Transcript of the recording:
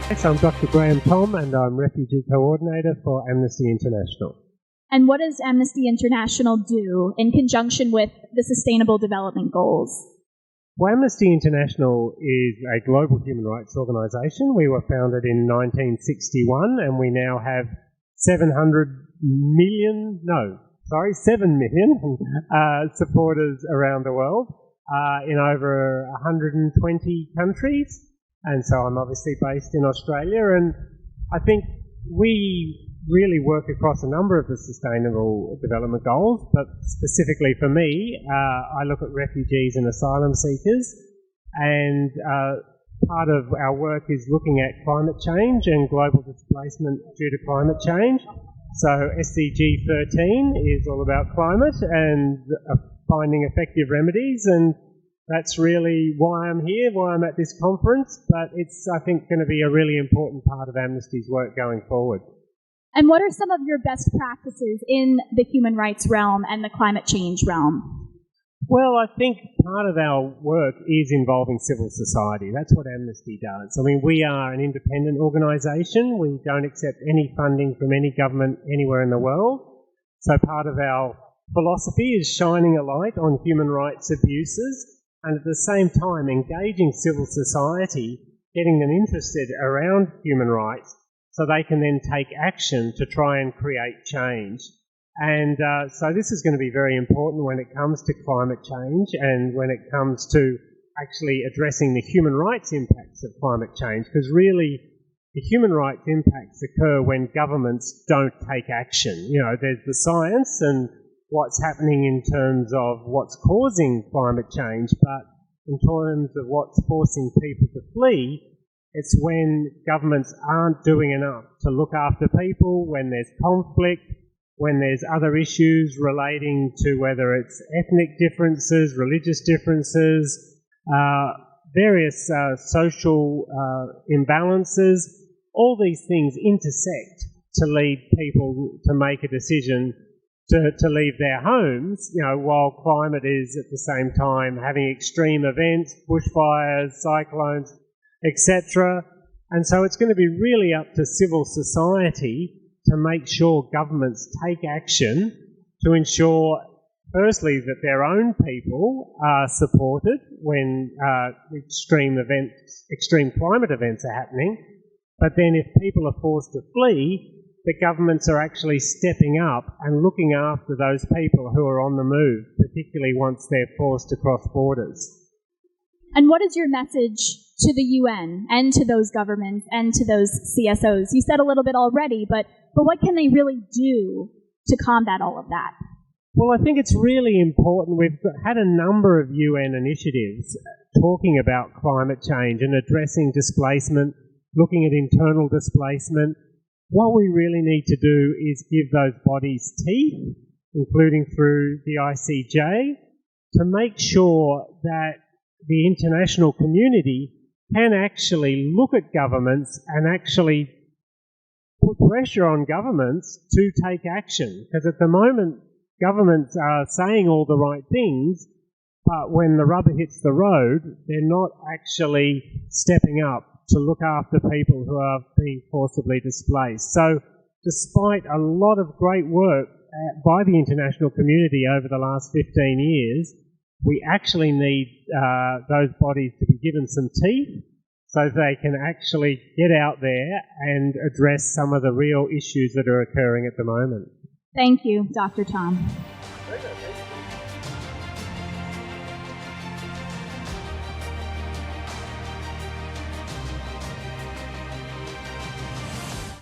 Yes, I'm Dr. Thom, and I'm Refugee Coordinator for Amnesty International. And what does Amnesty International do in conjunction with the Sustainable Development Goals? Well, Amnesty International is a global human rights organisation. We were founded in 1961, and we now have 7 million supporters around the world in over 120 countries. And so I'm obviously based in Australia, and I think we really work across a number of the Sustainable Development Goals, but specifically for me, I look at refugees and asylum seekers, and part of our work is looking at climate change and global displacement due to climate change. So SDG 13 is all about climate and finding effective remedies, and that's really why I'm here, why I'm at this conference, but it's, I think, going to be a really important part of Amnesty's work going forward. And what are some of your best practices in the human rights realm and the climate change realm? Well, I think part of our work is involving civil society. That's what Amnesty does. I mean, we are an independent organisation. We don't accept any funding from any government anywhere in the world. So part of our philosophy is shining a light on human rights abuses, and at the same time engaging civil society, getting them interested around human rights so they can then take action to try and create change. And so this is going to be very important when it comes to climate change and when it comes to actually addressing the human rights impacts of climate change, because really the human rights impacts occur when governments don't take action. You know, there's the science and what's happening in terms of what's causing climate change, but in terms of what's forcing people to flee, it's when governments aren't doing enough to look after people, when there's conflict, when there's other issues relating to whether it's ethnic differences, religious differences, various social imbalances. All these things intersect to lead people to make a decision to leave their homes, you know, while climate is at the same time having extreme events, bushfires, cyclones, etc. And so it's going to be really up to civil society to make sure governments take action to ensure, firstly, that their own people are supported when extreme climate events are happening, but then if people are forced to flee, the governments are actually stepping up and looking after those people who are on the move, particularly once they're forced to cross borders. And what is your message to the UN and to those governments and to those CSOs? You said a little bit already, but what can they really do to combat all of that? Well, I think it's really important. We've had a number of UN initiatives talking about climate change and addressing displacement, looking at internal displacement. What we really need to do is give those bodies teeth, including through the ICJ, to make sure that the international community can actually look at governments and actually put pressure on governments to take action. Because at the moment, governments are saying all the right things, but when the rubber hits the road, they're not actually stepping up to look after people who are being forcibly displaced. So despite a lot of great work by the international community over the last 15 years, we actually need those bodies to be given some teeth so they can actually get out there and address some of the real issues that are occurring at the moment. Thank you, Dr. Thom.